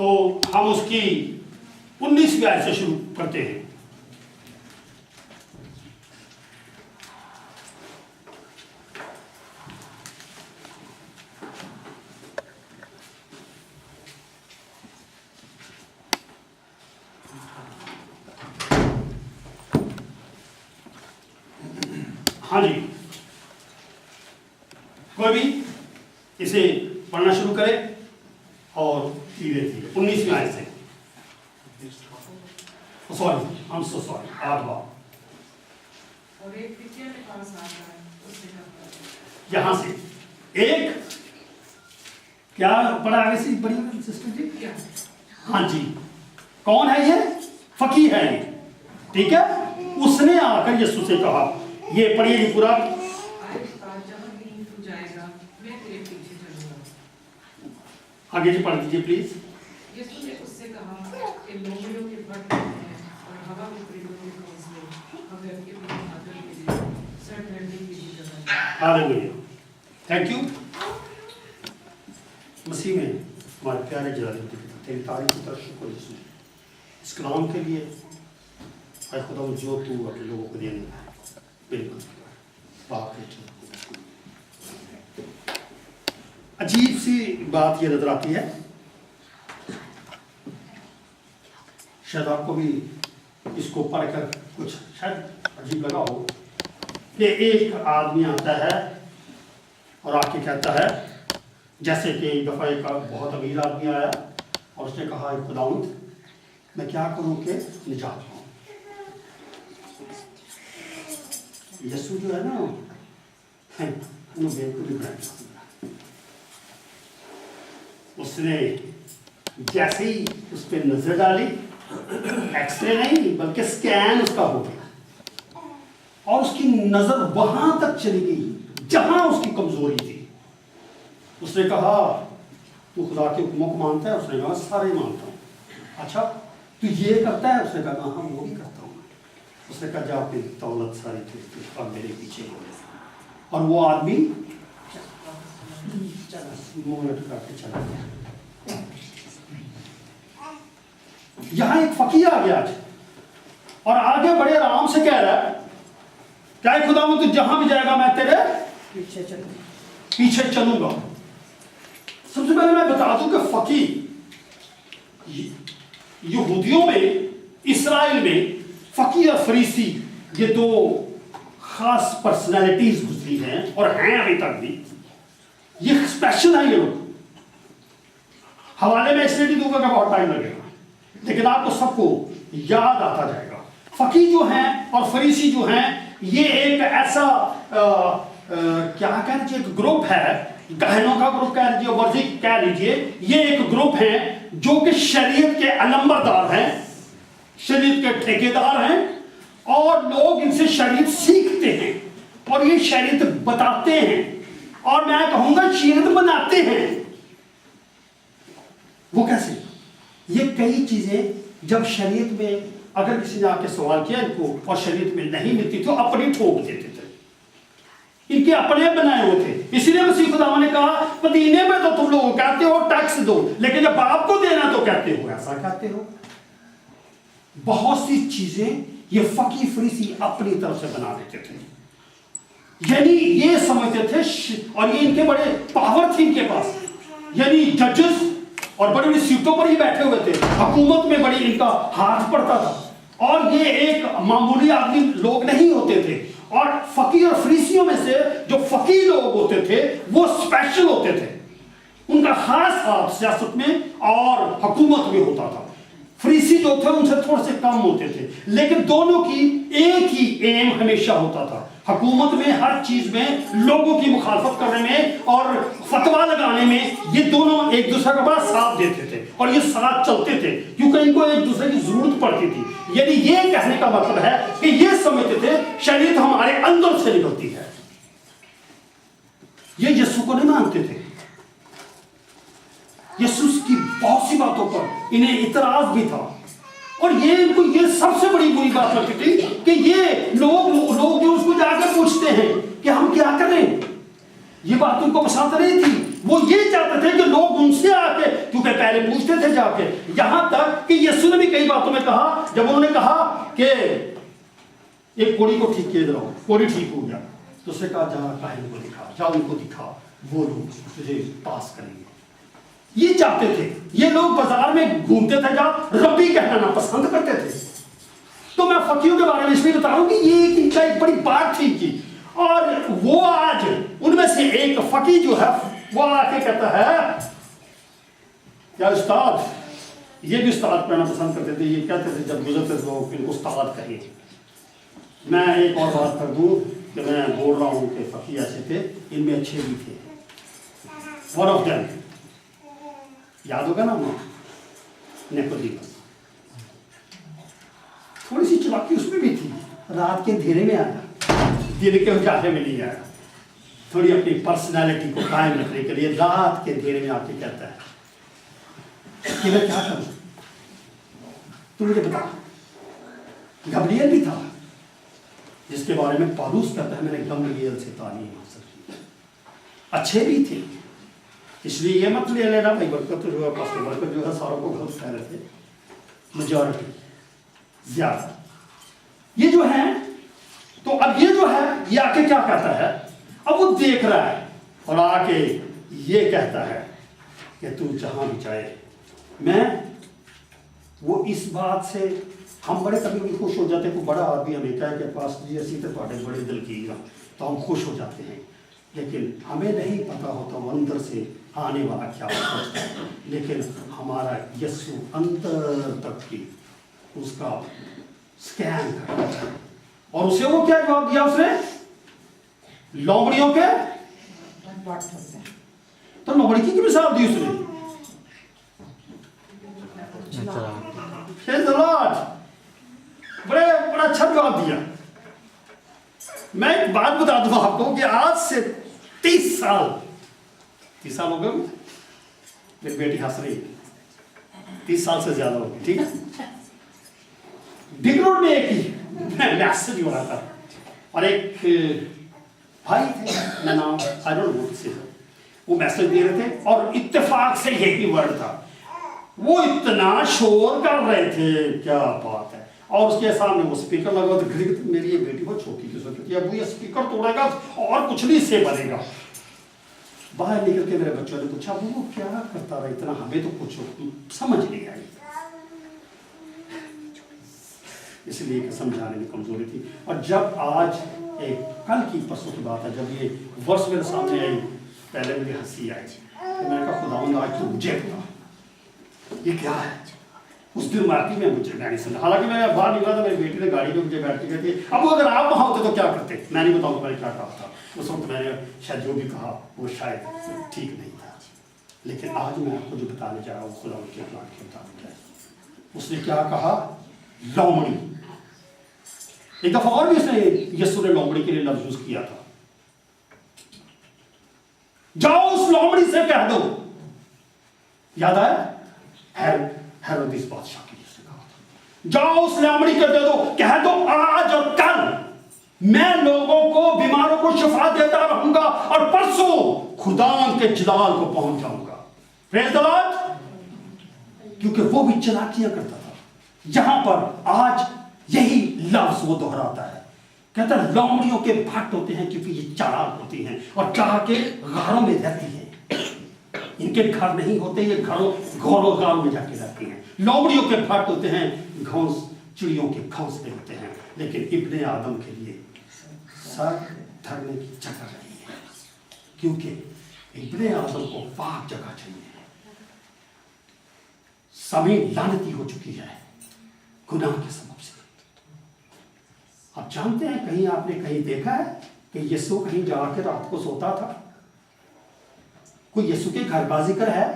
तो हम उसकी 19वीं आयत से शुरू करते हैं। हाँ जी, कोई भी इसे पढ़ना शुरू करे और धीरे धीरे 19वीं आयत से। Sorry, I am so sorry, 8 बार। और एक पिक्चर के पास आता है, उससे करता है। यहां से एक क्या पढ़ा आगे से बड़ी सिस्टर जी? क्या? हाँ जी, कौन है ये? फकी है ये, ठीक है। उसने आकर यीशु से कहा, ये पढ़िए जी पूरा। जहाँ कहीं तू जाएगा, मैं तेरे पीछे चलूंगा। आगे जी पढ़ दीजिए प्लीज। यीशु ने उससे कहा कि लोमड़ियों के फट हैं और हवा के परिंदों के घोंसले, मगर के बिना बादल के लिए सर धरने की भी जगह है। Hallelujah, thank you. मसीह में हमारे प्यारे जलाल तेरी तारीफ की तरफ शुक्र यीशु, इस कलाम के लिए आए खुदा जो तू अपने लोगों को देने है, बिल्कुल बाप है। अजीब सी बात ये नजर आती है, शायद आपको भी इसको पढ़कर कुछ शायद अजीब लगा हो कि एक आदमी आता है और आके कहता है, जैसे कि एक दफ़ा एक बहुत अमीर आदमी आया और उसने कहा, खुदावंद मैं क्या करूं कि निजात पाऊं। यीशु जो है ना, बेवकूफ़ी बनाया। उसने जैसे ही उस पर नजर डाली, एक्सरे नहीं बल्कि स्कैन उसका हो गया और उसकी नजर वहां तक चली गई जहां उसकी कमजोरी थी। उसने कहा, तू खुदा के हुक्मों को मानता है? उसने कहा, सारे मानता हूं। अच्छा, तू ये करता है? उसने कहा, हाँ वो भी करता हूँ। उसने कहा, जा अपनी दौलत सारी थी और मेरे पीछे हो गए। और वो आदमी मुंह लटका के चला गया। यहां एक फकीर आ गया और आगे बड़े आराम से कह रहा है, क्या खुदा तू जहां भी जाएगा मैं तेरे पीछे चलूंगा। सबसे पहले मैं बता दूं कि फकीर यहूदियों में, इस्राएल में फकीर और फरीसी ये दो खास पर्सनैलिटीज गुजरी हैं और हैं अभी तक भी। ये स्पेशल है ये लोग। हवाले में इसलिए नहीं दूंगा कि बहुत टाइम लगेगा, लेकिन आपको सबको याद आता जाएगा। फकीर जो हैं और फरीसी जो हैं, ये एक ऐसा क्या कह लीजिए, एक ग्रुप है, गहनों का ग्रुप कह लीजिए, मर्जी कह लीजिए। ये एक ग्रुप है जो कि शरीयत के अलंबरदार हैं, शरीयत के ठेकेदार हैं, और लोग इनसे शरीयत सीखते हैं और ये शरीयत बताते हैं, और मैं कहूंगा शरीयत बनाते हैं। वो कैसे? ये कई चीजें जब शरीयत में अगर किसी ने आके सवाल किया इनको और शरीयत में नहीं मिलती तो अपनी ठोक देते थे, इनके अपने बनाए हुए थे। इसलिए मसीह खुदा ने कहा, मदीने में तो तुम लोग कहते हो टैक्स दो, लेकिन जब बाप को देना तो कहते हो ऐसा कहते हो। बहुत सी चीजें ये फकीर फरीसी अपनी तरफ से बना देते थे, यानी ये समझते थे, और ये इनके बड़े पावर थे इनके पास, यानी जजेस और बड़ी बड़ी सीटों पर ही बैठे हुए थे, हुकूमत में बड़ी इनका हाथ पड़ता था, और ये एक मामूली आदमी लोग नहीं होते थे। और फकीर और फरीसियों में से जो फकीर लोग होते थे वो स्पेशल होते थे, उनका खास हाथ सियासत में और हुकूमत में होता था। फरीसी जो थे उनसे थोड़े से कम होते थे, लेकिन दोनों की एक ही एम हमेशा होता था, हुकूमत में हर चीज में लोगों की मुखालफत करने में और फतवा लगाने में। ये दोनों एक दूसरे का बड़ा साथ देते थे और ये साथ चलते थे क्योंकि इनको एक दूसरे की जरूरत पड़ती थी। यानी ये कहने का मतलब है कि ये समझते थे शरीयत हमारे अंदर से निकलती है। ये यीशु को नहीं मानते थे। यीशु की बहुत सी बातों पर इन्हें इतराज भी था, और ये इनको ये सबसे बड़ी बुरी बात लगती थी कि ये लोग जो उसको जाकर पूछते हैं कि हम क्या करें, ये बात उनको पसंद नहीं थी। वो ये चाहते थे कि लोग उनसे आके, क्योंकि पहले पूछते थे जाके, यहां तक कि यीशु ने भी कई बातों में कहा, जब उन्होंने कहा कि एक कोड़ी को ठीक किए जाओ, कोड़ी ठीक हो गया, तो उसने कहा जा काहिन को दिखा, जा उनको दिखा, वो लोग तुझे पास करेंगे। ये चाहते थे, ये लोग बाजार में घूमते थे, जहां रब्बी कहना पसंद करते थे। तो मैं फकीरों के बारे में इसलिए बता रहा हूं कि ये इनका एक बड़ी बात थी कि, और वो आज उनमें से एक फकीर जो है वो आके कहता है, क्या उस्ताद, ये भी उस्ताद कहना पसंद करते थे, ये कहते थे जब गुजरते थे लोग इनको उस्ताद कहिए। मैं एक और बात कर दूं कि मैं बोल रहा हूं कि फकीर ऐसे थे, इनमें अच्छे भी थे। वन ऑफ देम याद होगा ना, निकोदेमस, थोड़ी सी चलाकी उसमें भी थी, रात के अंधेरे में आया, दिन के उजाले में नहीं आया, थोड़ी अपनी पर्सनालिटी को कायम रखने के लिए रात के अंधेरे में आके कहता है कि मैं क्या करूं, तू मुझे बता। गब्रिएल भी था जिसके बारे में पौलुस कहता है मैंने गब्रिएल से तालीम हासिल की। अच्छे भी थे, इसलिए ये मत ले लेना भाई बरकत जो है, पास्टर बरकत जो है सारों को गलत कह रहे थे, मेजॉरिटी ज्यादा ये जो है। तो अब ये जो है ये आके क्या कहता है, अब वो देख रहा है और आके ये कहता है कि तू जहां भी चाहे। मैं वो इस बात से हम बड़े कभी भी खुश हो जाते हैं, कोई बड़ा आदमी हमें कहे कि पास जी असी तो बड़े बड़े दिल की, तो हम खुश हो जाते हैं, लेकिन हमें नहीं पता होता वो अंदर से आने वाला क्या होता है। लेकिन हमारा यीशु अंदर तक की उसका स्कैन करता है, और उसे वो क्या जवाब दिया उसने, लोमड़ियों के तो लोमड़ी की मिसाल दी उसने। बड़ा अच्छा जवाब दिया। मैं एक बात बता दूं आपको कि आज से 30 साल हो गए, मेरी बेटी हंस रही है, 30 साल से ज्यादा होगी, ठीक है। बिग रोड में एक ही मैसेज हो रहा था, और एक भाई थे, मैं नाम आई डोंट नो से, वो मैसेज दे रहे थे और इत्तेफाक से यही वर्ड था। वो इतना शोर कर रहे थे, क्या बात है, और उसके सामने वो स्पीकर लगा, तो मेरी ये बेटी बहुत छोटी थी, सोचती है अब ये स्पीकर तोड़ेगा और कुछ नहीं इससे बनेगा। बाहर निकल के मेरे बच्चों ने पूछा वो क्या करता रहा इतना, हमें तो कुछ समझ नहीं आई, इसलिए समझाने में कमजोरी थी। और जब आज एक कल की परसों की बात है, जब ये वर्ष मेरे सामने आई, पहले मुझे हंसी आई, तो मैंने कहा खुदावंद आज तो मुझे बता ये क्या है। उस दिन मार्केट में मुझे गाड़ी सुना, हालांकि मैं बाहर निकला था, मेरी बेटी ने गाड़ी में मुझे बैठ के कहती है अब अगर आप वहाँ होते तो क्या करते। मैं नहीं बताऊंगा मैंने क्या कहा था उस वक्त, मैंने शायद जो भी कहा वो शायद ठीक नहीं था, लेकिन आज मैं आपको जो बताने जा रहा हूँ खुदा के प्लान के मुताबिक है। उसने क्या कहा, लोमड़ी। एक दफा और भी उसने यीशु ने लोमड़ी के लिए लफ्ज यूज किया था, जाओ उस लोमड़ी से कह दो, याद आया हेरोदेस बादशाह की जिसने कहा था, जाओ उस लोमड़ी को दे दो, कह दो आज और कल मैं लोगों को, बीमारों को शिफा देता रहूंगा और परसों खुदा के जलाल को पहुंच जाऊंगा। Praise the Lord. क्योंकि वो भी चलाकियां करता था, जहां पर आज यही लफ्ज वो दोहराता है, कहता है लोमड़ियों के भट्ट होते हैं क्योंकि ये चालाक होती हैं और चाह के घरों में रहती हैं, इनके घर नहीं होते, ये घरों गांव में जाके रहती हैं। लोमड़ियों के भट्ट होते हैं, घोंस चिड़ियों के घोंसले होते हैं, लेकिन इब्ने आदम के लिए सर धरने की जगह नहीं है, क्योंकि इब्ने आदम को पाक जगह चाहिए। जमीन लानती हो चुकी है गुनाह के सबब से। आप जानते हैं, कहीं आपने कहीं देखा है कि यीशु कहीं जाकर रात को सोता था? कोई यीशु के घर बाजीगर है?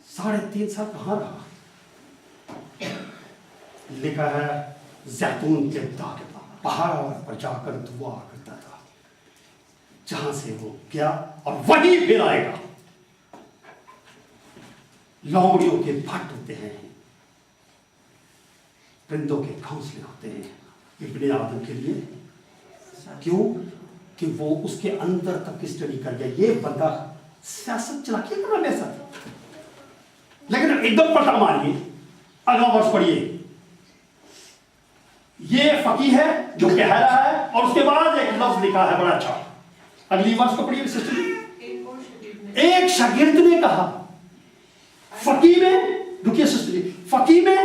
3.5 साल कहां रहा? लिखा है जैतून के पहाड़ पर जाकर दुआ करता था, जहां से वो गया और वहीं फिर आएगा। लोमड़ियों के भट्ट होते हैं, परिंदों के घोंसले होते हैं इब्ने आदम के लिए। क्यों? कि वो उसके अंदर तक स्टडी कर गया। ये बंदा सियासत चलाकी करना मेरे साथ। लेकिन एकदम पलटा मारिए, अगला वर्ष पढ़िए। ये फकीह है जो कह रहा है, और उसके बाद एक लफ्ज लिखा है बड़ा अच्छा। अगली वर्ष को पढ़िए सिस्टर जी। एक शागिर्द ने कहा, फकीह में, रुकिए सिस्टर जी, फकीह में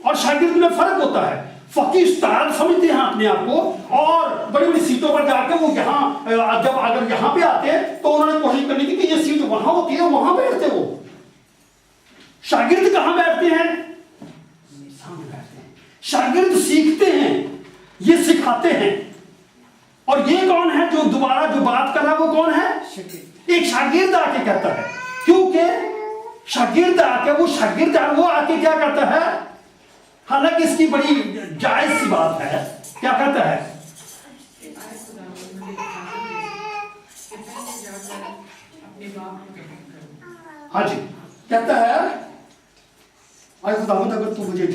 और शागिर्द में फर्क होता है। फकीह उस्ताद समझते हैं अपने आप को, और बड़ी बड़ी सीटों पर जाकर वो यहाँ, जब अगर यहाँ पे आते हैं तो उन्होंने कोशिश करनी थी कि ये सीट वहां होती है, वहां बैठते वो। शागिर्द कहां बैठते हैं? सामने बैठते हैं। शागिर्द सीखते हैं, ये सिखाते हैं। और ये कौन है जो दोबारा जो बात कर रहा है, वो कौन है? एक शागिर्द आके कहता है, क्योंकि शागिर्द आके वो आके क्या करता है, हालांकि इसकी बड़ी जायज सी बात है, क्या कहता है? हाँ जी, कहता है आज खुदावंद अगर तू मुझे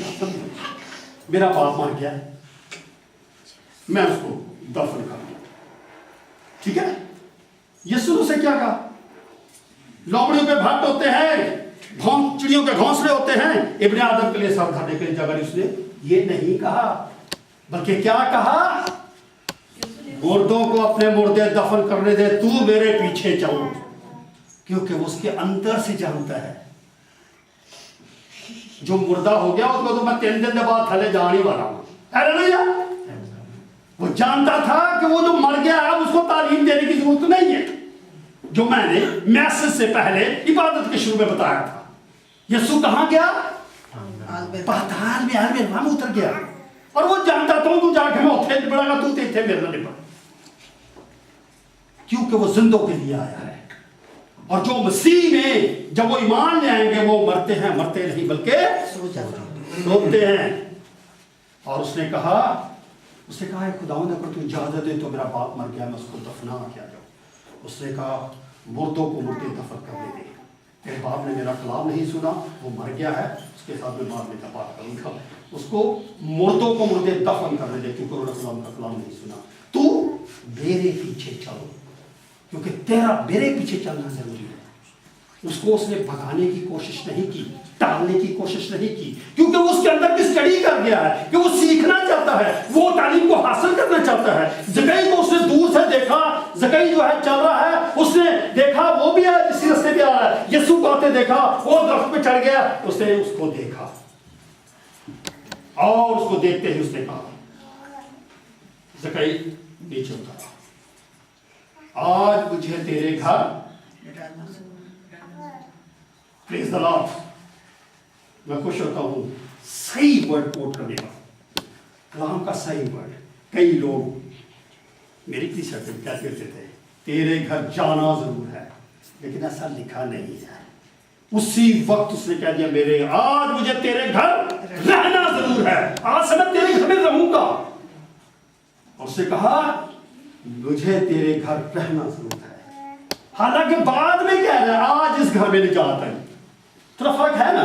मेरा बाप मर गया, मैं उसको दफन कर दूं, ठीक है? यीशु से क्या कहा? लोमड़ियों के भट्ट होते हैं, चिड़ियों के घोंसले होते हैं, इब्ने आदम के लिए सब धरने के लिए जगह उसने ये नहीं कहा, बल्कि क्या कहा? मुर्दों को अपने मुर्दे दफन करने दे, तू मेरे पीछे चल, क्योंकि उसके अंदर से जानता है जो मुर्दा हो गया उसको तो मैं 3 दिन के बाद थले जाने वाला हूं। वो जानता था कि वो जो मर गया है उसको तालीम देने की जरूरत नहीं है, जो मैंने मैसेज से पहले इबादत के शुरू में बताया था। यीशु कहां गया? पाताल में, आलम में उतर गया, और वो जानता था तू जाके मैं उठे निपड़ेगा, तू थे मेरे में निपड़, क्योंकि वो जिंदों के लिए आया है। और जो मसीह में जब वो ईमान ले आएंगे वो मरते हैं, मरते नहीं बल्कि सोते हैं। और उसने कहा खुदावंद अगर तू इजाजत दे तो मेरा बाप मर गया, मैं उसको दफना किया जाऊं। उसने कहा मुर्दों को मुर्दे दफन करने दे, तेरे बाप ने मेरा कलाम नहीं सुना, वो मर गया है, उसके साथ मैं बाद में बात करूंगा। उसको मुर्दों को मुर्दे दफन करने दे, क्योंकि उन्होंने खुदा का कलाम नहीं सुना। तू मेरे पीछे चलो, क्योंकि तेरा मेरे पीछे चलना जरूरी है। उसको उसने भगाने की कोशिश नहीं की, टालने की कोशिश नहीं की, क्योंकि वो उसके अंदर की स्टडी कर गया है कि वो सीखना चाहता है, वो तालीम को हासिल करना चाहता है। जकई को उसने दूर से देखा, जकई जो है चल रहा है, उसने देखा वो भी है इसी रास्ते पे आ रहा है, यीशु को आते देखा, वो दरख्त पे चढ़ गया, उसने उसको देखा, और उसको देखते ही उसने कहा, जकई नीचे उतरा, आज मुझे तेरे घर, प्लीज द लॉर्ड, मैं खुश होता हूं सही वर्ड कोट करने का, कलाम का सही वर्ड। कई लोग मेरी की शर्त क्या कहते थे, तेरे घर जाना जरूर है, लेकिन ऐसा लिखा नहीं है। उसी वक्त उसने कह दिया मेरे आज मुझे तेरे घर रहना जरूर है, आज से मैं तेरे घर में रहूंगा। और उसने कहा मुझे तेरे घर रहना जरूर है, हालांकि बाद में कह रहा है आज इस घर में नहीं जाता है। थोड़ा फर्क है ना,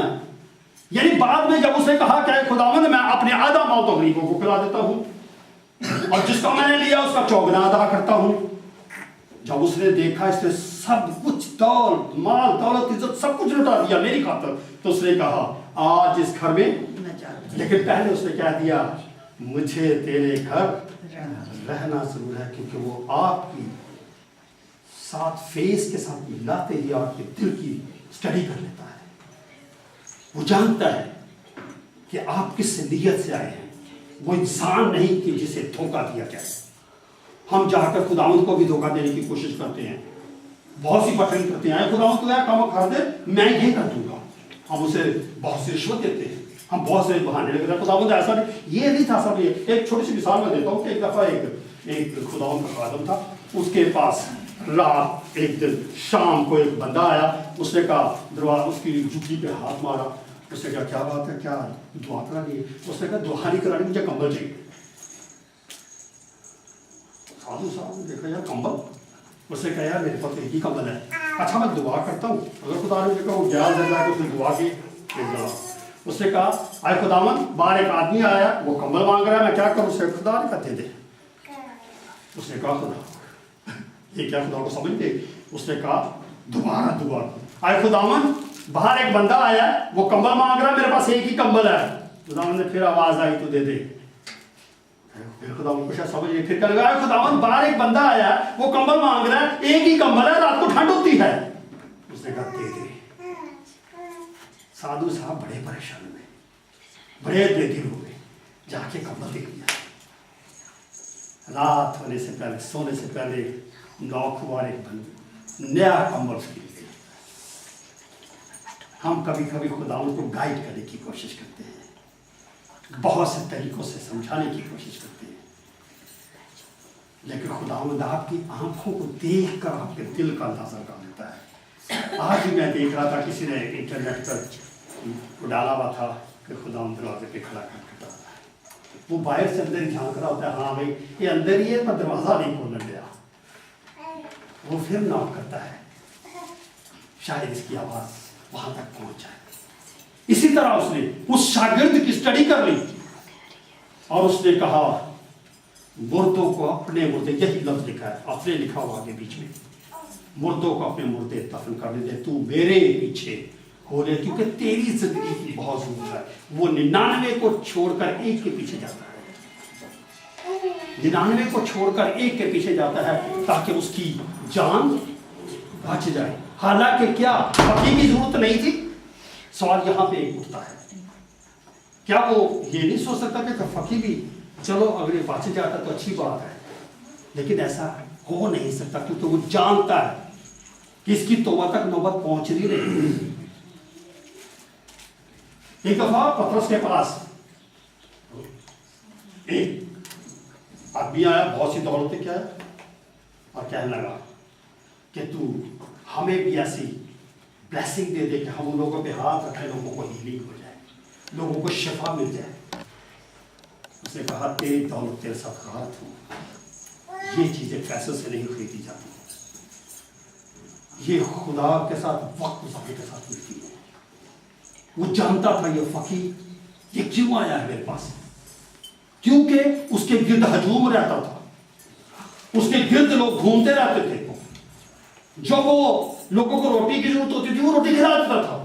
यानी बाद में जब उसने कहा क्या खुदावंद मैं अपने आधा माल तो गरीबों को खिला देता हूं, और जिसका मैंने लिया उसका चौगुना अदा करता हूं। जब उसने देखा इसने सब कुछ दौलत माल दौलत इज्जत सब कुछ लुटा दिया मेरी खातर, तो उसने कहा आज इस घर में, लेकिन पहले उसने कह दिया मुझे तेरे घर रहना जरूर है, क्योंकि वो आपकी साथ फेस के साथ मिलाते ही आपके दिल की स्टडी कर लेता है। वो जानता है कि आप किस नीयत से आए हैं, वो इंसान नहीं कि जिसे धोखा दिया जाए। हम जाकर खुदावंद को भी धोखा देने की कोशिश करते हैं, बहुत सी पटन करते हैं, खुदावंद तो यार काम कर दे मैं ये कर दूंगा, हम उसे बहुत सी रिश्वत देते हैं, हम बहुत से बहाने लगते हैं। खुदावंद ऐसा नहीं, ये नहीं था सब। ये एक छोटी सी मिसाल मैं देता हूँ कि एक दफा एक खुदावंद का खादम था, उसके पास रात एक दिन शाम को एक बंदा आया, उसने कहा दरवाजा उसकी जुटी पे हाथ मारा, उसने कहा क्या बात है, क्या दुआ करानी है? उसने कहा दुआ नहीं करानी, मुझे कंबल चाहिए। साधु साहब ने देखा यार कंबल, उसने कहा यार मेरे पास एक ही कंबल है, अच्छा मैं दुआ करता हूँ, अगर खुदा ने कहा ग्यारह दिन लाके उसने दुआ की। उसने कहा आए खुदावन बाहर एक आदमी आया, वो कंबल मांग रहा है, मैं क्या करूँ? उसने खुदा ने कहते दे। उसने कहा खुदा ये क्या खुदा को समझ दे? उसने कहा दोबारा दोबारा आए खुदावन, बाहर एक बंदा आया, वो कंबल मांग रहा है, मेरे पास एक ही कंबल है। खुदावन ने फिर आवाज आई, तू दे दे। फिर खुदावन कुछ समझ नहीं, फिर कर गया खुदावन, बाहर एक बंदा आया, वो कंबल मांग रहा है, एक ही कंबल है, रात को ठंड होती है। उसने कहा दे दे। साधु साहब बड़े परेशान हुए, बड़े बेदिल हुए, जाके कंबल दे दिया। रात होने से पहले, सोने से पहले नौखुआर एक बंद नया कंबल उसके लिए। हम कभी कभी खुदावन को गाइड करने की कोशिश करते हैं, बहुत से तरीकों से समझाने की कोशिश करते हैं, लेकिन खुदावंद आपकी आंखों को देखकर आपके दिल का अंदाजा कर देता है। आज ही मैं देख रहा था, किसी ने इंटरनेट पर डाला हुआ था कि खुदावंद दरवाजे पे खड़ा करके डाला है, वो बाहर से अंदर झांक रहा होता है, हाँ भाई ये अंदर ही है, पर दरवाजा नहीं खोलने दिया। वो फिर नॉक करता है, शायद इसकी आवाज वहां तक पहुंच जाए। इसी तरह उसने उस शागिर्द की स्टडी कर ली और उसने कहा मुर्दों को अपने मुर्दे, यही लफ्ज लिखा है, अपने लिखा हुआ आगे बीच में, मुर्दों को अपने मुर्दे दफन कर दे, तू मेरे पीछे हो ले, क्योंकि तेरी जिंदगी की बहुत जरूरत है। वो 99 को छोड़कर एक के पीछे जाता है, 99 को छोड़कर एक के पीछे जाता है ताकि उसकी जान बच जाए। हालांकि क्या फकीर की जरूरत नहीं थी? सवाल यहां पे एक उठता है, क्या वो ये नहीं सोच सकता कि फकीर भी चलो अगर ये बच जाता तो अच्छी बात है, लेकिन ऐसा हो नहीं सकता क्योंकि वो जानता है कि इसकी तौबा तक नौबत पहुंच नहीं रही। एक दफा पतरस के पास एक आदमी आया, बहुत सी दौलतें क्या है, और कहने लगा कि तू हमें भी ऐसी ब्लेसिंग दे दे कि हम उन लोगों पे हाथ रखें, लोगों को हीलिंग हो जाए, लोगों को शिफा मिल जाए। उसने कहा तेरी दौलत तेरे साथ राहत हो, ये चीजें पैसों से नहीं खरीदी जाती, ये खुदा के साथ वक्त गुजारने के साथ मिलती है। वो जानता था ये फकीर ये क्यों आया है मेरे पास, क्योंकि उसके गिर्द हजूम रहता था, उसके गिर्द लोग घूमते रहते थे, जो वो लोगों को रोटी की जरूरत होती थी वो रोटी खिला देता था,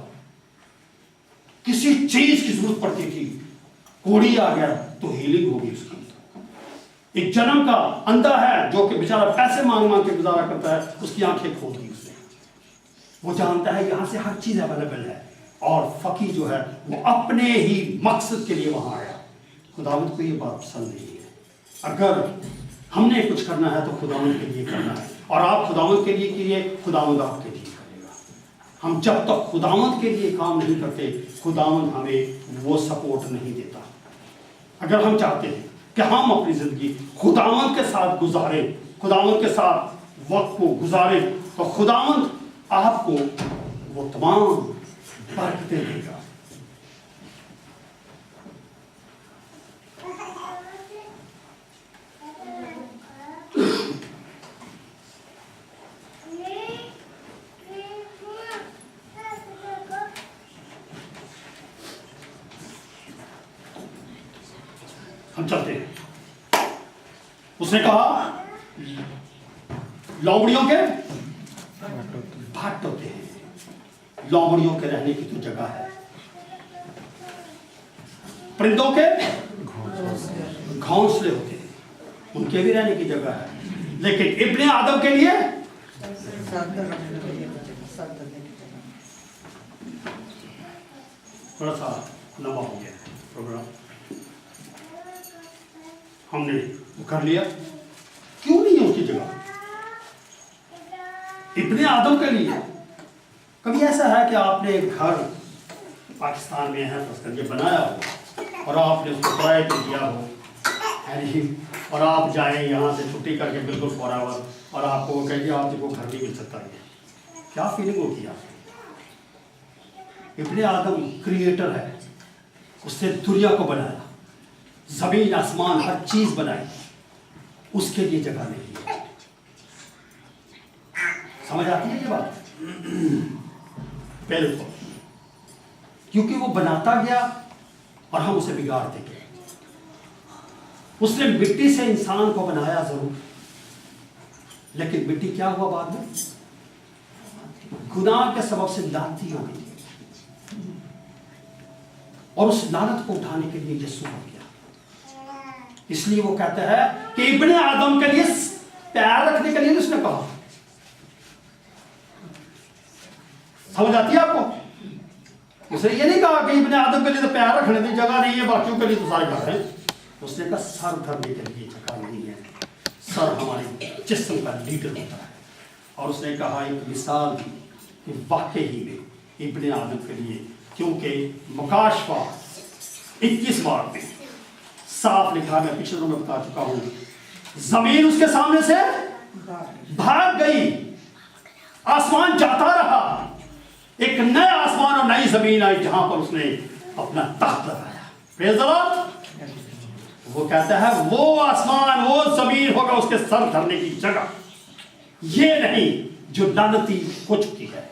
किसी चीज की जरूरत पड़ती थी, कोड़ी आ गया तो हीलिंग होगी उसकी। एक जन्म का अंधा है जो कि बेचारा पैसे मांग मांग के गुजारा करता है, उसकी आंखें खोल दी उसने। वो जानता है यहां से हर चीज अवेलेबल है, और फकीर जो है वो अपने ही मकसद के लिए वहां आया। खुदावंद को ये बात पसंद नहीं है। अगर हमने कुछ करना है तो खुदावंद के लिए करना है, और आप खुदावंद के लिए कीजिए, खुदावंद आपके लिए करेगा। हम जब तक खुदावंद के लिए काम नहीं करते, खुदावंद हमें वो सपोर्ट नहीं देता। अगर हम चाहते हैं कि हम अपनी जिंदगी खुदावंद के साथ गुजारें, खुदावंद के साथ वक्त को गुजारें, तो खुदावंद आपको वो तमाम बरकतें देगा। हम चलते हैं। उसने कहा लोमड़ियों के भाट होते हैं, लोमड़ियों के रहने की तो जगह है, परिंदों के घोंसले होते हैं, उनके भी रहने की जगह है, लेकिन इब्ने आदम के लिए थोड़ा सा लंबा हो गया प्रोग्राम, हमने कर लिया, क्यों नहीं है उसकी जगह इब्ने आदम के लिए। कभी ऐसा है कि आपने एक घर पाकिस्तान में है तो ये बनाया हो और आपने उसको किराए पे दिया हो, है नहीं, और आप जाएं यहाँ से छुट्टी करके बिल्कुल फौरावर, और आपको वो कहेंगे आपको घर नहीं मिल सकता है, क्या फीलिंग होती है आपकी? इब्ने आदम क्रिएटर है, उसने दुनिया को बनाया, जमीन आसमान हर चीज बनाई, उसके लिए जगह नहीं है। समझ आती है ये बात? बिल्कुल, क्योंकि वो बनाता गया और हम उसे बिगाड़ते गए। उसने मिट्टी से इंसान को बनाया जरूर, लेकिन मिट्टी क्या हुआ बाद में? गुनाह के सबब से लानती हो गई और उस लानत को उठाने के लिए यीशु आ गया। इसलिए वो कहता है कि इब्ने आदम के लिए पैर रखने के लिए उसने कहा। समझ आती है आपको? उसने ये नहीं कहा कि इब्ने आदम के लिए तो पैर रखने की जगह नहीं है, बाकियों के लिए तो सारी घर है। उसने कहा सर धरने के लिए जगह नहीं है। सर हमारे जिस्म का लीडर होता है। और उसने कहा एक मिसाल दी कि वाकई ही में इब्ने आदम के लिए, क्योंकि मुकाशवा 21 बार में साफ लिखा, मैं पिछले में बता चुका हूं, जमीन उसके सामने से भाग गई, आसमान जाता रहा, एक नया आसमान और नई जमीन आई जहां पर उसने अपना तख्त लगाया। Praise the Lord. वो कहता है वो आसमान वो जमीन होगा उसके सर धरने की जगह, ये नहीं जो लानती हो चुकी है।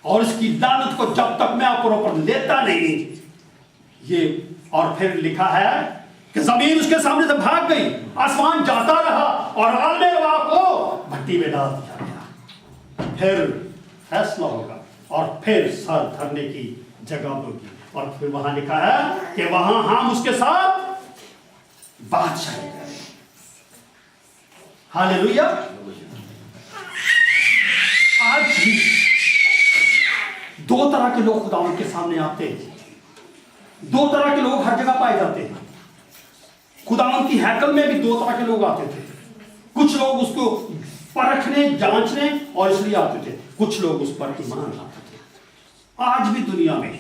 और इसकी लानत को जब तक मैं ऊपर लेता नहीं, ये और फिर लिखा है कि जमीन उसके सामने से भाग गई, आसमान जाता रहा और आलमे रवा को भट्टी में डाल दिया गया। फिर फैसला होगा और फिर सर धरने की जगह होगी। और फिर वहां लिखा है कि वहां हम उसके साथ बादशाह करें। हालेलुया। आज भी दो तरह के लोग खुदावंद के सामने आते हैं। दो तरह के लोग हर जगह पाए जाते हैं। खुदावंद की हैकल में भी दो तरह के लोग आते थे। कुछ लोग उसको परखने जांचने और इसलिए आते थे, कुछ लोग उस पर ईमान लाते थे। आज भी दुनिया में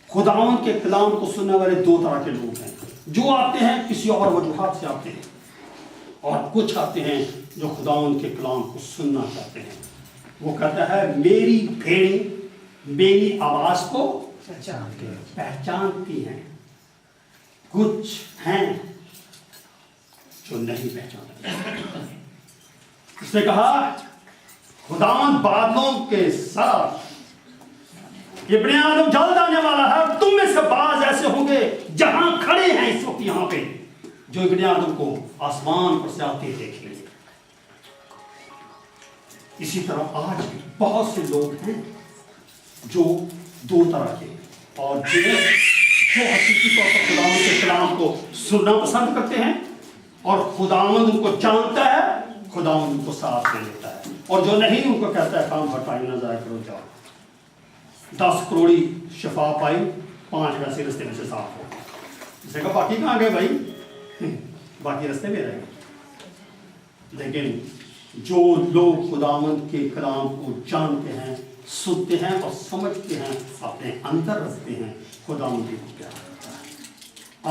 खुदावंद के कलाम को सुनने वाले दो तरह के लोग हैं। जो आते हैं किसी और वजूहात से आते हैं, और कुछ आते हैं जो खुदावंद के कलाम को सुनना चाहते हैं। वो कहता है मेरी भेड़ें मेरी आवाज को पहचानती हैं। कुछ हैं जो नहीं पहचानते। उसने कहा खुदावंद बादलों के साथ इब्ने आदम जल्द आने वाला है, और तुम में से बाज ऐसे होंगे जहां खड़े हैं इस वक्त यहां पे, जो इब्ने आदम को आसमान पर से आते देखेंगे। इसी तरह आज भी बहुत से लोग हैं जो दो तरह के, और जो हकीकी तौर पर खुदावंद के कलाम को सुनना पसंद करते हैं और खुदावंद उनको जानता है, खुदावंद उनको साथ दे लेता है। और जो नहीं उनको कहता है काम हटाई ना जाए करो, जाओ। 10 करोड़ी शफा पाई, 5 वैसे रस्ते में से साफ हो। इसे कहा बाकी कहाँ गए भाई? बाकी रस्ते में रहे। लेकिन जो लोग खुदावंद के कलाम को जानते हैं, सुनते हैं और समझते हैं, अपने अंदर रखते हैं, खुदावंद को प्यार करता है।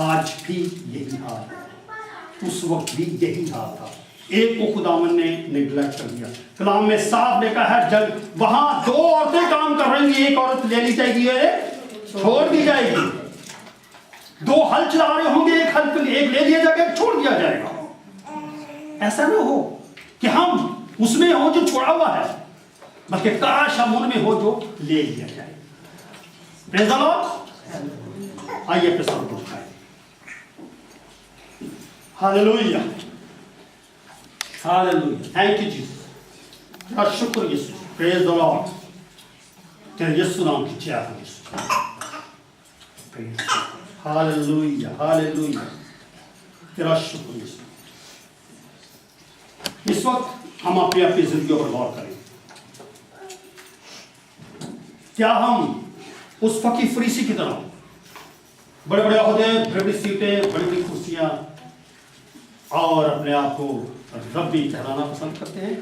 आज भी यही हाल है, उस वक्त भी यही हाल था। एक को खुदावंद ने निगलेक्ट कर दिया। कलाम में साफ लिखा है जब वहां 2 औरतें काम कर रही, एक औरत ले ली जाएगी, छोड़ दी जाएगी। 2 हल चला रहे होंगे, एक ले लिया जाएगा, एक छोड़ दिया जाएगा। ऐसा ना हो कि हम उसमें हो जो छोड़ा हुआ है, बल्कि काश हम उनमें हो जो ले लिया जाए। Praise the Lord. आइए अपने सर को उठाएं। Hallelujah, hallelujah, thank you Jesus. तेरा शुक्र यीशु। Praise the Lord. तेरे यीशु नाम की जय हो यीशु। हालेलुया, हालेलुया, तेरा शुक्र यीशु। इस वक्त हम अपनी अपनी जिंदगियों पर गौर करें। क्या हम उस फकीर फरीसी की तरह बड़े बड़े ओहदे, बड़ी बड़ी सीटें, बड़ी बड़ी कुर्सियां और अपने आप को रब्बी कहलाना पसंद करते हैं,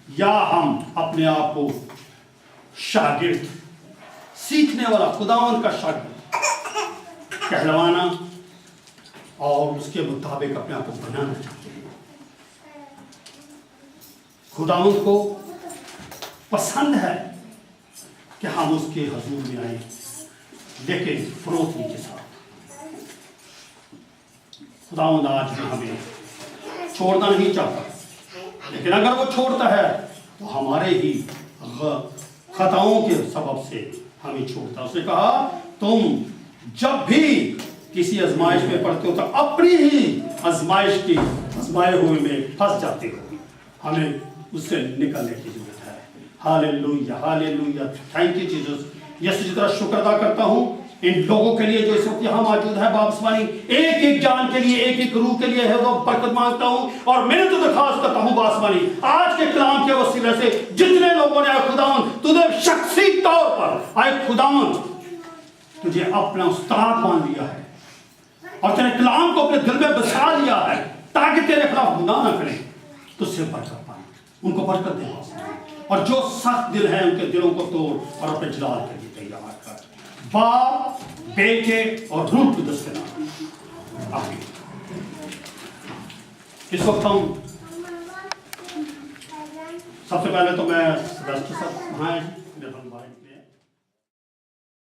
या हम अपने आप को शागिर्द, सीखने वाला, खुदावंद का शागिर्द कहलवाना और उसके मुताबिक अपने आप को बनाना चाहते हैं? खुदावंद को पसंद है कि हम उसके हजूर में आए, लेकिन फरोख्ती के साथ। खुदावंद आज भी हमें छोड़ना नहीं चाहता, लेकिन अगर वो छोड़ता है तो हमारे ही खताओं के सबब से हमें छोड़ता। उसने कहा तुम जब भी किसी आजमाइश में पड़ते हो तो अपनी ही आजमाइश की आजमाए हुए में फंस जाते हो। हमें उससे निकलने की जरूरत है। Hallelujah hallelujah, thank you Jesus. यीशु जी तेरा शुक्र अदा करता हूँ इन लोगों के लिए जो इस वक्त यहाँ मौजूद है। बाबस्वानी एक एक जान के लिए, एक एक रूह के लिए है तो बरकत मांगता हूँ और मैं तो दरखास्त करता हूँ बाबस्वानी आज के कलाम के वसीले से जितने लोगों ने आए खुदावन तुझे शख्सी तौर पर आए खुदावन तुझे अपना उस्ताद मान लिया है और तेरे कलाम को अपने दिल में बसा लिया है ताकि तेरे खिलाफ गुनाह न करें, तुझसे बरकत पाए, उनको बरकत दे और जो सख्त दिल है उनके दिलों को तोड़ और अपने जलाल के लिए तैयार कर। बाप बेटे और रूह कुदस के नाम आमीन। इस वक्त हम सबसे पहले तो मैं सदस्य सब हैं